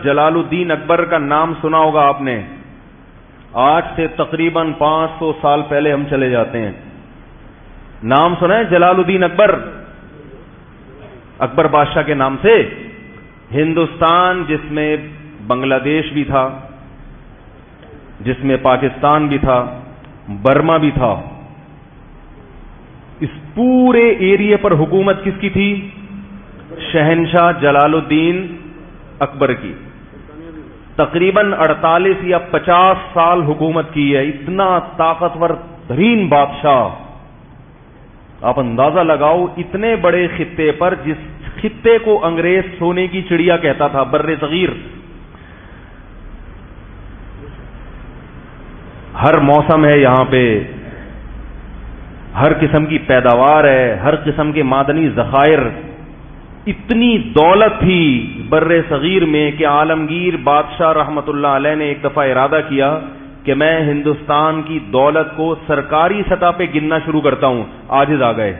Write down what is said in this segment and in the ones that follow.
جلال الدین اکبر کا نام سنا ہوگا آپ نے. آج سے تقریباً 500 سال پہلے ہم چلے جاتے ہیں. نام سنا ہے جلال الدین اکبر؟ اکبر بادشاہ کے نام سے ہندوستان، جس میں بنگلہ دیش بھی تھا، جس میں پاکستان بھی تھا، برما بھی تھا، اس پورے ایریے پر حکومت کس کی تھی؟ شہنشاہ جلال الدین اکبر کی. تقریباً 48 یا 50 سال حکومت کی ہے. اتنا طاقتور ترین بادشاہ. آپ اندازہ لگاؤ اتنے بڑے خطے پر، جس خطے کو انگریز سونے کی چڑیا کہتا تھا، بر صغیر، ہر موسم ہے یہاں پہ، ہر قسم کی پیداوار ہے، ہر قسم کے معدنی ذخائر. اتنی دولت تھی بر صغیر میں کہ عالمگیر بادشاہ رحمت اللہ علیہ نے ایک دفعہ ارادہ کیا کہ میں ہندوستان کی دولت کو سرکاری سطح پہ گننا شروع کرتا ہوں. عاجز آ گئے.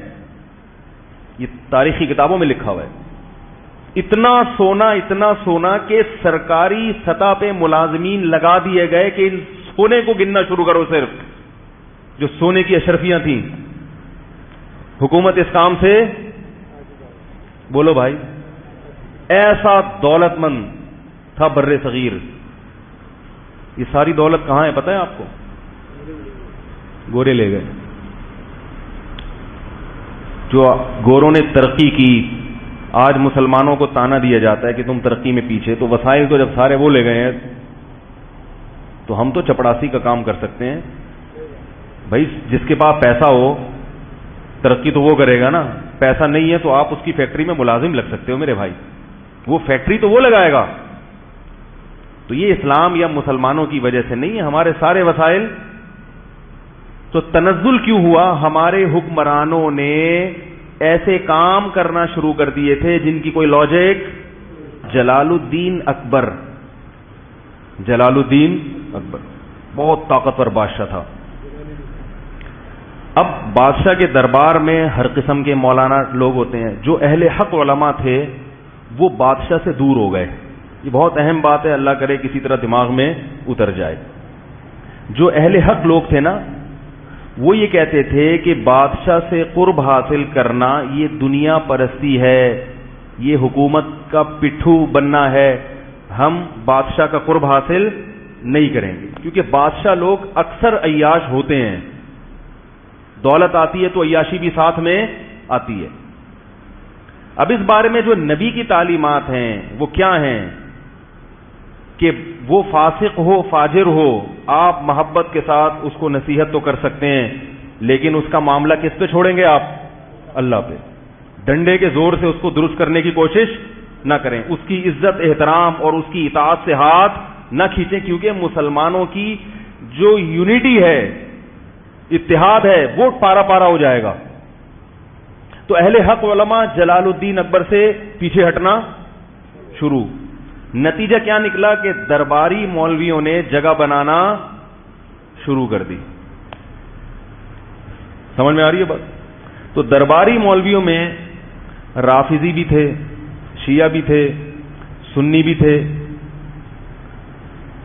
یہ تاریخی کتابوں میں لکھا ہوا ہے. اتنا سونا کہ سرکاری سطح پہ ملازمین لگا دیے گئے کہ ان سونے کو گننا شروع کرو. صرف جو سونے کی اشرفیاں تھیں. حکومت اس کام سے، بولو بھائی، ایسا دولت مند تھا بر صغیر. یہ ساری دولت کہاں ہے پتہ ہے آپ کو؟ گورے لے گئے. جو گوروں نے ترقی کی، آج مسلمانوں کو تانا دیا جاتا ہے کہ تم ترقی میں پیچھے، تو وسائل تو جب سارے وہ لے گئے ہیں تو ہم تو چپڑاسی کا کام کر سکتے ہیں. بھائی جس کے پاس پیسہ ہو ترقی تو وہ کرے گا نا. پیسہ نہیں ہے تو آپ اس کی فیکٹری میں ملازم لگ سکتے ہو میرے بھائی، وہ فیکٹری تو وہ لگائے گا. تو یہ اسلام یا مسلمانوں کی وجہ سے نہیں ہے، ہمارے سارے وسائل. تو تنزل کیوں ہوا؟ ہمارے حکمرانوں نے ایسے کام کرنا شروع کر دیے تھے جن کی کوئی لاجک. جلال الدین اکبر بہت طاقتور بادشاہ تھا. اب بادشاہ کے دربار میں ہر قسم کے مولانا لوگ ہوتے ہیں. جو اہل حق علماء تھے وہ بادشاہ سے دور ہو گئے. یہ بہت اہم بات ہے، اللہ کرے کسی طرح دماغ میں اتر جائے. جو اہل حق لوگ تھے نا، وہ یہ کہتے تھے کہ بادشاہ سے قرب حاصل کرنا یہ دنیا پرستی ہے، یہ حکومت کا پٹھو بننا ہے. ہم بادشاہ کا قرب حاصل نہیں کریں گے، کیونکہ بادشاہ لوگ اکثر عیاش ہوتے ہیں. دولت آتی ہے تو عیاشی بھی ساتھ میں آتی ہے. اب اس بارے میں جو نبی کی تعلیمات ہیں وہ کیا ہیں کہ وہ فاسق ہو، فاجر ہو، آپ محبت کے ساتھ اس کو نصیحت تو کر سکتے ہیں، لیکن اس کا معاملہ کس پہ چھوڑیں گے آپ؟ اللہ پہ. ڈنڈے کے زور سے اس کو درست کرنے کی کوشش نہ کریں. اس کی عزت، احترام اور اس کی اطاعت سے ہاتھ نہ کھینچیں، کیونکہ مسلمانوں کی جو یونٹی ہے، اتحاد ہے، وہ پارا پارا ہو جائے گا. تو اہل حق علماء جلال الدین اکبر سے پیچھے ہٹنا شروع. نتیجہ کیا نکلا کہ درباری مولویوں نے جگہ بنانا شروع کر دی. سمجھ میں آ رہی ہے بات؟ تو درباری مولویوں میں رافضی بھی تھے، شیعہ بھی تھے، سنی بھی تھے.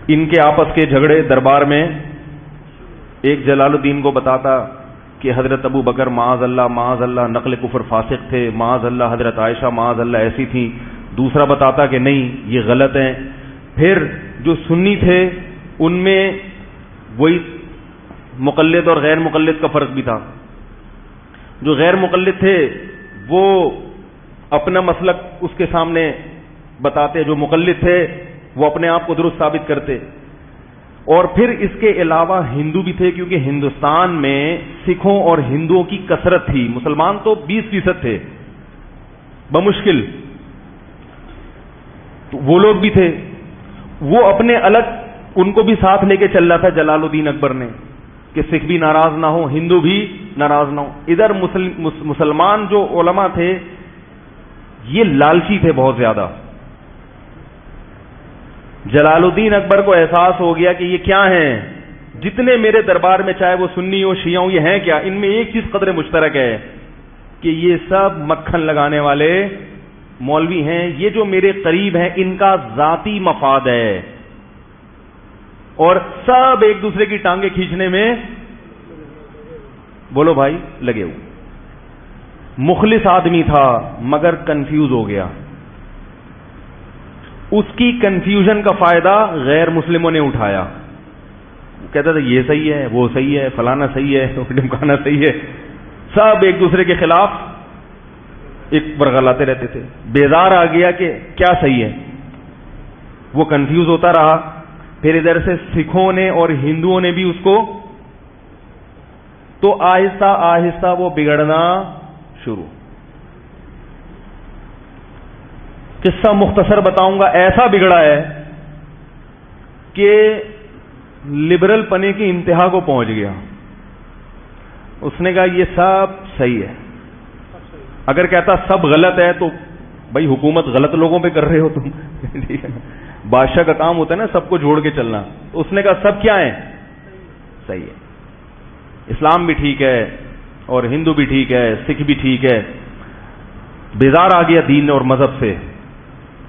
ان کے آپس کے جھگڑے دربار میں. ایک جلال الدین کو بتاتا کہ حضرت ابو بکر معاذ اللہ نقل کفر فاسق تھے، معاذ اللہ حضرت عائشہ معاذ اللہ ایسی تھی. دوسرا بتاتا کہ نہیں یہ غلط ہیں. پھر جو سنی تھے ان میں وہی مقلد اور غیر مقلد کا فرق بھی تھا. جو غیر مقلد تھے وہ اپنا مسلک اس کے سامنے بتاتے، جو مقلد تھے وہ اپنے آپ کو درست ثابت کرتے. اور پھر اس کے علاوہ ہندو بھی تھے، کیونکہ ہندوستان میں سکھوں اور ہندوؤں کی کثرت تھی. مسلمان تو 20% تھے بمشکل. تو وہ لوگ بھی تھے. وہ اپنے الگ ان کو بھی ساتھ لے کے چل رہا تھا جلال الدین اکبر نے کہ سکھ بھی ناراض نہ ہو، ہندو بھی ناراض نہ ہو. ادھر مسلمان جو علماء تھے یہ لالچی تھے بہت زیادہ. جلال الدین اکبر کو احساس ہو گیا کہ یہ کیا ہیں، جتنے میرے دربار میں چاہے وہ سنی ہو شیعہ ہو، یہ ہیں کیا؟ ان میں ایک چیز قدر مشترک ہے کہ یہ سب مکھن لگانے والے مولوی ہیں، یہ جو میرے قریب ہیں ان کا ذاتی مفاد ہے، اور سب ایک دوسرے کی ٹانگیں کھینچنے میں بولو بھائی لگے ہوئے. مخلص آدمی تھا مگر کنفیوز ہو گیا. اس کی کنفیوژن کا فائدہ غیر مسلموں نے اٹھایا. کہتا تھا یہ صحیح ہے، وہ صحیح ہے، فلانا صحیح ہے، ڈمکانا صحیح ہے. سب ایک دوسرے کے خلاف ایک برغلاتے رہتے تھے. بیزار آ گیا کہ کیا صحیح ہے، وہ کنفیوز ہوتا رہا. پھر ادھر سے سکھوں نے اور ہندوؤں نے بھی اس کو، تو آہستہ آہستہ وہ بگڑنا شروع. قصہ مختصر بتاؤں گا. ایسا بگڑا ہے کہ لبرل پنے کی انتہا کو پہنچ گیا. اس نے کہا یہ سب صحیح ہے. اگر کہتا سب غلط ہے تو بھائی حکومت غلط لوگوں پہ کر رہے ہو تم. بادشاہ کا کام ہوتا ہے نا سب کو جوڑ کے چلنا. اس نے کہا سب کیا ہے، صحیح ہے. اسلام بھی ٹھیک ہے اور ہندو بھی ٹھیک ہے، سکھ بھی ٹھیک ہے. بیزار آ گیا دین اور مذہب سے،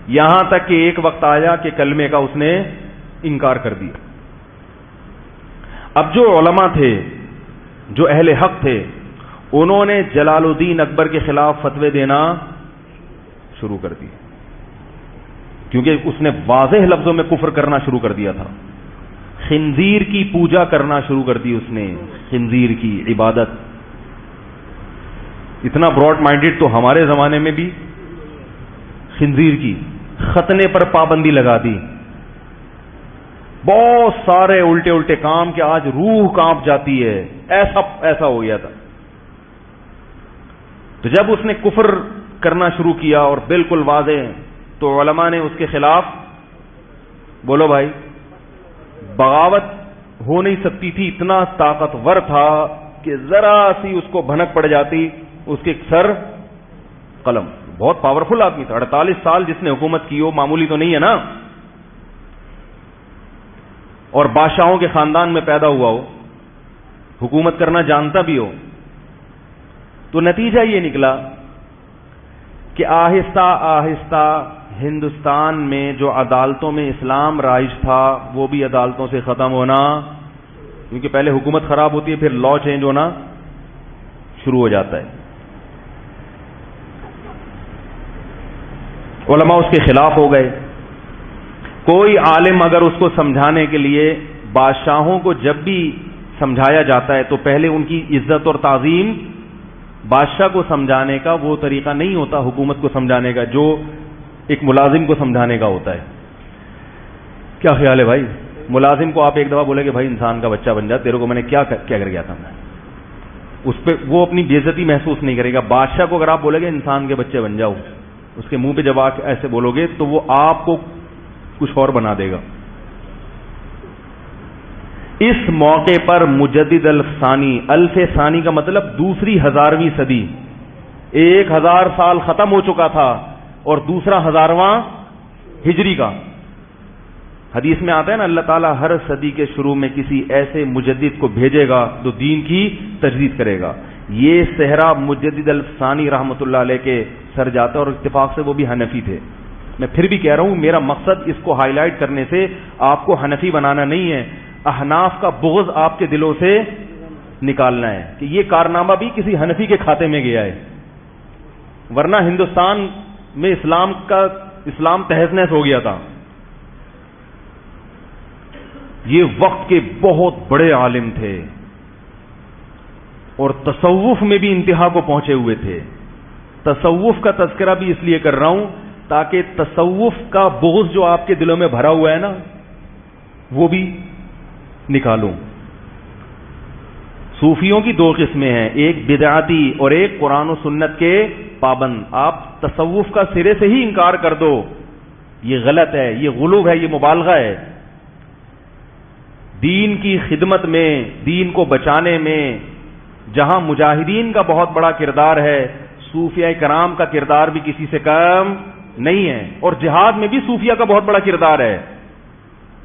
یہاں تک کہ ایک وقت آیا کہ کلمے کا اس نے انکار کر دیا. اب جو علماء تھے، جو اہل حق تھے، انہوں نے جلال الدین اکبر کے خلاف فتوے دینا شروع کر دیے، کیونکہ اس نے واضح لفظوں میں کفر کرنا شروع کر دیا تھا. خنزیر کی پوجا کرنا شروع کر دی اس نے، خنزیر کی عبادت. اتنا براڈ مائنڈڈ تو ہمارے زمانے میں بھی خنزیر کی ختنے پر پابندی لگا دی. بہت سارے الٹے الٹے کام کہ آج روح کانپ جاتی ہے، ایسا ہو گیا تھا. تو جب اس نے کفر کرنا شروع کیا اور بالکل واضح، تو علماء نے اس کے خلاف، بولو بھائی، بغاوت ہو نہیں سکتی تھی. اتنا طاقتور تھا کہ ذرا سی اس کو بھنک پڑ جاتی اس کے سر قلم. بہت پاورفل آدمی تھا. 48 سال جس نے حکومت کی ہو معمولی تو نہیں ہے نا، اور بادشاہوں کے خاندان میں پیدا ہوا ہو، حکومت کرنا جانتا بھی ہو. تو نتیجہ یہ نکلا کہ آہستہ آہستہ ہندوستان میں جو عدالتوں میں اسلام رائج تھا وہ بھی عدالتوں سے ختم ہونا، کیونکہ پہلے حکومت خراب ہوتی ہے پھر لا چینج ہونا شروع ہو جاتا ہے. علماء اس کے خلاف ہو گئے. کوئی عالم اگر اس کو سمجھانے کے لیے، بادشاہوں کو جب بھی سمجھایا جاتا ہے تو پہلے ان کی عزت اور تعظیم، بادشاہ کو سمجھانے کا وہ طریقہ نہیں ہوتا حکومت کو سمجھانے کا جو ایک ملازم کو سمجھانے کا ہوتا ہے. کیا خیال ہے بھائی؟ ملازم کو آپ ایک دفعہ بولے کہ بھائی انسان کا بچہ بن جا، تیرے کو میں نے کیا کر گیا تھا، میں اس پہ وہ اپنی بےعزتی محسوس نہیں کرے گا. بادشاہ کو اگر آپ بولے گے انسان کے بچے بن جاؤ، اس کے منہ پہ جب آپ ایسے بولو گے تو وہ آپ کو کچھ اور بنا دے گا. اس موقع پر مجدد الثانی، الف ثانی کا مطلب دوسری 1000ویں صدی، 1000 سال ختم ہو چکا تھا اور دوسرا 1000واں ہجری کا. حدیث میں آتا ہے نا اللہ تعالیٰ ہر صدی کے شروع میں کسی ایسے مجدد کو بھیجے گا جو دین کی تجدید کرے گا. یہ صحرا مجدد الثانی رحمۃ اللہ علیہ کے سر جاتا ہے، اور اتفاق سے وہ بھی حنفی تھے. میں پھر بھی کہہ رہا ہوں میرا مقصد اس کو ہائی لائٹ کرنے سے آپ کو حنفی بنانا نہیں ہے، احناف کا بغض آپ کے دلوں سے نکالنا ہے کہ یہ کارنامہ بھی کسی حنفی کے کھاتے میں گیا ہے، ورنہ ہندوستان میں اسلام تہز نہز ہو گیا تھا. یہ وقت کے بہت بڑے عالم تھے اور تصوف میں بھی انتہا کو پہنچے ہوئے تھے. تصوف کا تذکرہ بھی اس لیے کر رہا ہوں تاکہ تصوف کا بغض جو آپ کے دلوں میں بھرا ہوا ہے نا وہ بھی نکالوں. صوفیوں کی 2 قسمیں ہیں، ایک بدعتی اور ایک قرآن و سنت کے پابند. آپ تصوف کا سرے سے ہی انکار کر دو، یہ غلط ہے، یہ غلو ہے، یہ مبالغہ ہے. دین کی خدمت میں، دین کو بچانے میں جہاں مجاہدین کا بہت بڑا کردار ہے، صوفیاء کرام کا کردار بھی کسی سے کم نہیں ہے. اور جہاد میں بھی صوفیہ کا بہت بڑا کردار ہے.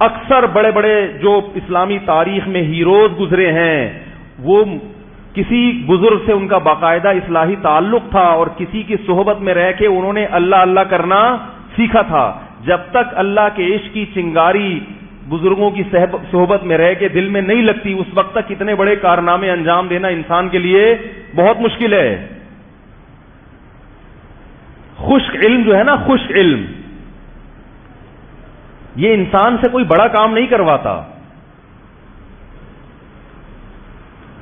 اکثر بڑے بڑے جو اسلامی تاریخ میں ہیروز گزرے ہیں وہ کسی بزرگ سے ان کا باقاعدہ اصلاحی تعلق تھا اور کسی کی صحبت میں رہ کے انہوں نے اللہ اللہ کرنا سیکھا تھا. جب تک اللہ کے عشق کی چنگاری بزرگوں کی صحبت میں رہ کے دل میں نہیں لگتی اس وقت تک کتنے بڑے کارنامے انجام دینا انسان کے لیے بہت مشکل ہے. خشک علم جو ہے نا، خشک علم، یہ انسان سے کوئی بڑا کام نہیں کرواتا.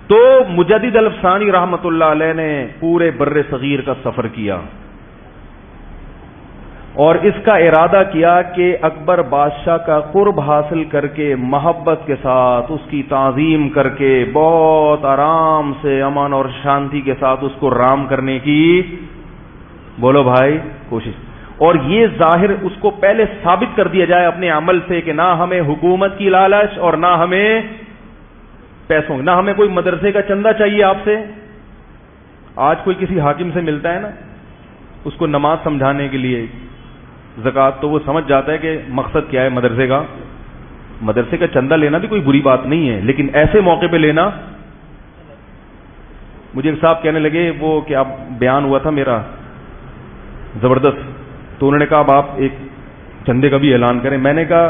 تو مجدد الافسانی رحمت اللہ علیہ نے پورے بر صغیر کا سفر کیا اور اس کا ارادہ کیا کہ اکبر بادشاہ کا قرب حاصل کر کے محبت کے ساتھ اس کی تعظیم کر کے بہت آرام سے امن اور شانتی کے ساتھ اس کو رام کرنے کی بولو بھائی کوشش. اور یہ ظاہر اس کو پہلے ثابت کر دیا جائے اپنے عمل سے کہ نہ ہمیں حکومت کی لالچ اور نہ ہمیں پیسوں، نہ ہمیں کوئی مدرسے کا چندہ چاہیے آپ سے. آج کوئی کسی حاکم سے ملتا ہے نا، اس کو نماز سمجھانے کے لیے زکوٰۃ، تو وہ سمجھ جاتا ہے کہ مقصد کیا ہے مدرسے کا. مدرسے کا چندہ لینا بھی کوئی بری بات نہیں ہے، لیکن ایسے موقع پہ لینا. مجھے ایک صاحب کہنے لگے وہ کہ اب بیان ہوا تھا میرا زبردست، تو انہوں نے کہا اب آپ ایک چندے کا بھی اعلان کریں. میں نے کہا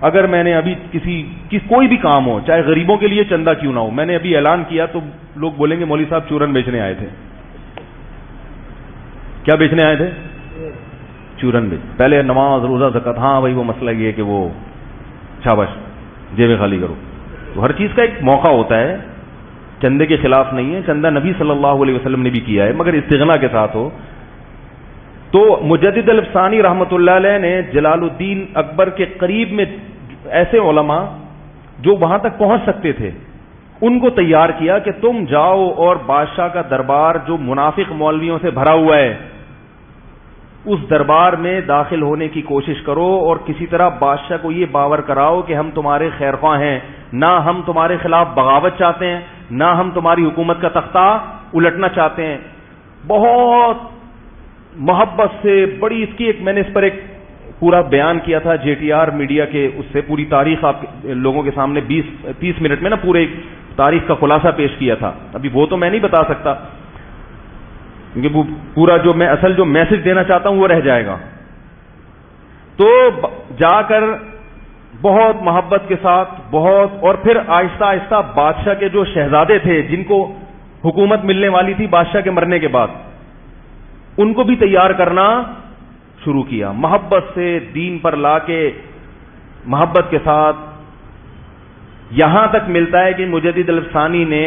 اگر میں نے ابھی کوئی بھی کام ہو، چاہے غریبوں کے لیے چندہ کیوں نہ ہو، میں نے ابھی اعلان کیا تو لوگ بولیں گے مولوی صاحب چورن بیچنے آئے تھے. کیا بیچنے آئے تھے؟ چورن بیچ. پہلے نماز روزہ زکات، ہاں بھائی وہ مسئلہ یہ کہ وہ شاباش جیبیں خالی کرو. تو ہر چیز کا ایک موقع ہوتا ہے، چندے کے خلاف نہیں ہے. چندہ نبی صلی اللہ علیہ وسلم نے بھی کیا ہے مگر استغنا کے ساتھ ہو. تو مجدد الافسانی رحمت اللہ علیہ نے جلال الدین اکبر کے قریب میں ایسے علماء جو وہاں تک پہنچ سکتے تھے ان کو تیار کیا کہ تم جاؤ اور بادشاہ کا دربار جو منافق مولویوں سے بھرا ہوا ہے اس دربار میں داخل ہونے کی کوشش کرو اور کسی طرح بادشاہ کو یہ باور کراؤ کہ ہم تمہارے خیر خواہ ہیں، نہ ہم تمہارے خلاف بغاوت چاہتے ہیں، نہ ہم تمہاری حکومت کا تختہ الٹنا چاہتے ہیں. بہت محبت سے بڑی اس کی ایک میں نے اس پر ایک پورا بیان کیا تھا جے ٹی آر میڈیا کے، اس سے پوری تاریخ آپ لوگوں کے سامنے 20-30 منٹ میں نا پورے تاریخ کا خلاصہ پیش کیا تھا. ابھی وہ تو میں نہیں بتا سکتا کیونکہ وہ پورا جو میں اصل جو میسج دینا چاہتا ہوں وہ رہ جائے گا. تو جا کر بہت محبت کے ساتھ بہت، اور پھر آہستہ آہستہ بادشاہ کے جو شہزادے تھے جن کو حکومت ملنے والی تھی بادشاہ کے مرنے کے بعد، ان کو بھی تیار کرنا شروع کیا. محبت سے دین پر لا کے محبت کے ساتھ یہاں تک ملتا ہے کہ مجدد الافسانی نے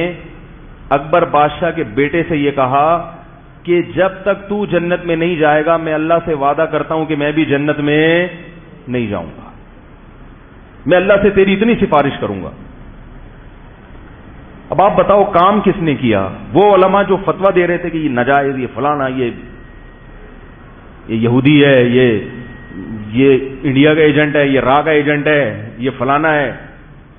اکبر بادشاہ کے بیٹے سے یہ کہا کہ جب تک تو جنت میں نہیں جائے گا میں اللہ سے وعدہ کرتا ہوں کہ میں بھی جنت میں نہیں جاؤں گا. میں اللہ سے تیری اتنی سفارش کروں گا. اب آپ بتاؤ کام کس نے کیا؟ وہ علماء جو فتویٰ دے رہے تھے کہ یہ ناجائز، یہ فلانا، یہ یہودی ہے، یہ انڈیا کا ایجنٹ ہے، یہ را کا ایجنٹ ہے، یہ فلانا ہے،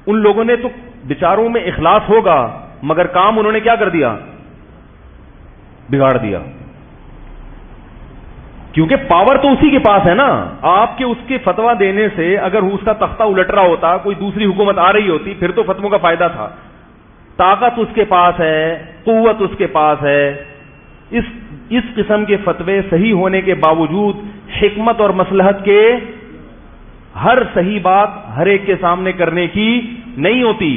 ان لوگوں نے تو بیچاروں میں اخلاص ہوگا مگر کام انہوں نے کیا کر دیا؟ بگاڑ دیا. کیونکہ پاور تو اسی کے پاس ہے نا. آپ کے اس کے فتویٰ دینے سے اگر اس کا تختہ الٹ رہا ہوتا، کوئی دوسری حکومت آ رہی ہوتی، پھر تو فتووں کا فائدہ تھا. طاقت اس کے پاس ہے، قوت اس کے پاس ہے. اس قسم کے فتوے صحیح ہونے کے باوجود حکمت اور مصلحت کے ہر صحیح بات ہر ایک کے سامنے کرنے کی نہیں ہوتی.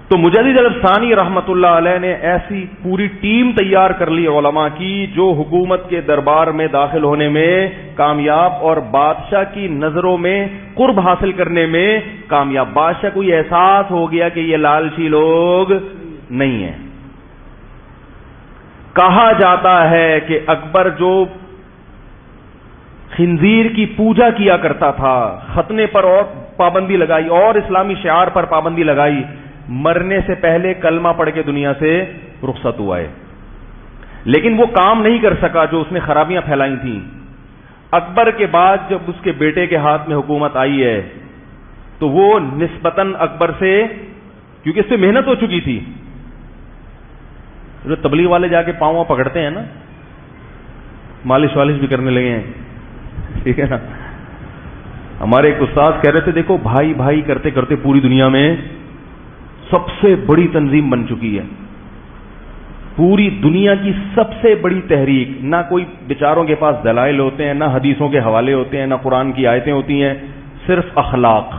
تو مجدد الافسانی رحمت اللہ علیہ نے ایسی پوری ٹیم تیار کر لی علماء کی جو حکومت کے دربار میں داخل ہونے میں کامیاب اور بادشاہ کی نظروں میں قرب حاصل کرنے میں کامیاب. بادشاہ کو یہ احساس ہو گیا کہ یہ لالچی لوگ نہیں ہیں. کہا جاتا ہے کہ اکبر جو خنزیر کی پوجا کیا کرتا تھا، ختنے پر اور پابندی لگائی اور اسلامی شعار پر پابندی لگائی، مرنے سے پہلے کلمہ پڑھ کے دنیا سے رخصت ہوا ہے. لیکن وہ کام نہیں کر سکا جو اس نے خرابیاں پھیلائی تھیں. اکبر کے بعد جب اس کے بیٹے کے ہاتھ میں حکومت آئی ہے تو وہ نسبتاً اکبر سے، کیونکہ اس سے محنت ہو چکی تھی. جو تبلیغ والے جا کے پاؤں پکڑتے ہیں نا، مالش والش بھی کرنے لگے ہیں، ٹھیک ہے نا. ہمارے ایک استاد کہہ رہے تھے دیکھو بھائی بھائی کرتے کرتے پوری دنیا میں سب سے بڑی تنظیم بن چکی ہے، پوری دنیا کی سب سے بڑی تحریک. نہ کوئی بیچاروں کے پاس دلائل ہوتے ہیں، نہ حدیثوں کے حوالے ہوتے ہیں، نہ قرآن کی آیتیں ہوتی ہیں، صرف اخلاق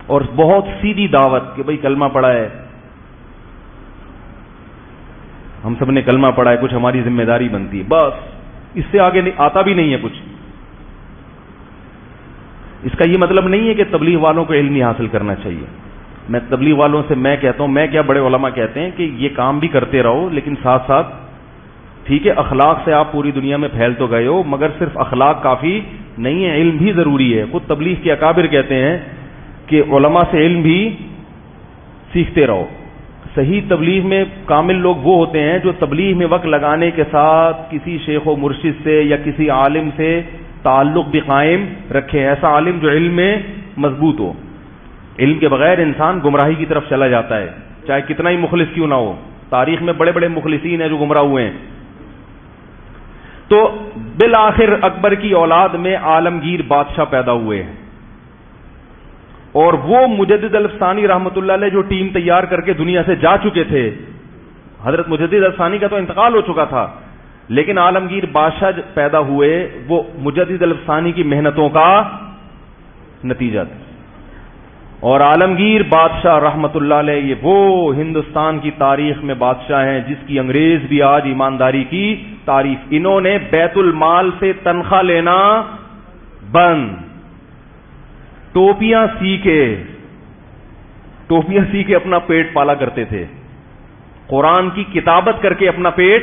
اور بہت سیدھی دعوت کہ بھئی کلمہ پڑھا ہے، ہم سب نے کلمہ پڑھا ہے، کچھ ہماری ذمہ داری بنتی ہے، بس اس سے آگے آتا بھی نہیں ہے کچھ. اس کا یہ مطلب نہیں ہے کہ تبلیغ والوں کو علم نہیں حاصل کرنا چاہیے. میں تبلیغ والوں سے میں کہتا ہوں، میں کیا بڑے علماء کہتے ہیں کہ یہ کام بھی کرتے رہو، لیکن ساتھ ساتھ ٹھیک ہے اخلاق سے آپ پوری دنیا میں پھیل تو گئے ہو، مگر صرف اخلاق کافی نہیں ہے، علم بھی ضروری ہے. خود تبلیغ کے اکابر کہتے ہیں کہ علماء سے علم بھی سیکھتے رہو. صحیح تبلیغ میں کامل لوگ وہ ہوتے ہیں جو تبلیغ میں وقت لگانے کے ساتھ کسی شیخ و مرشد سے یا کسی عالم سے تعلق بھی قائم رکھے. ایسا عالم جو علم میں مضبوط ہو. علم کے بغیر انسان گمراہی کی طرف چلا جاتا ہے، چاہے کتنا ہی مخلص کیوں نہ ہو. تاریخ میں بڑے بڑے مخلصین ہیں جو گمراہ ہوئے ہیں. تو بالآخر اکبر کی اولاد میں عالمگیر بادشاہ پیدا ہوئے ہیں، اور وہ مجدد الفسانی رحمۃ اللہ علیہ جو ٹیم تیار کر کے دنیا سے جا چکے تھے. حضرت مجدد الفسانی کا تو انتقال ہو چکا تھا، لیکن عالمگیر بادشاہ پیدا ہوئے، وہ مجدد الفسانی کی محنتوں کا نتیجہ تھا. اور عالمگیر بادشاہ رحمۃ اللہ علیہ یہ وہ ہندوستان کی تاریخ میں بادشاہ ہیں جس کی انگریز بھی آج ایمانداری کی تعریف. انہوں نے بیت المال سے تنخواہ لینا بند، ٹوپیاں سی کے اپنا پیٹ پالا کرتے تھے، قرآن کی کتابت کر کے اپنا پیٹ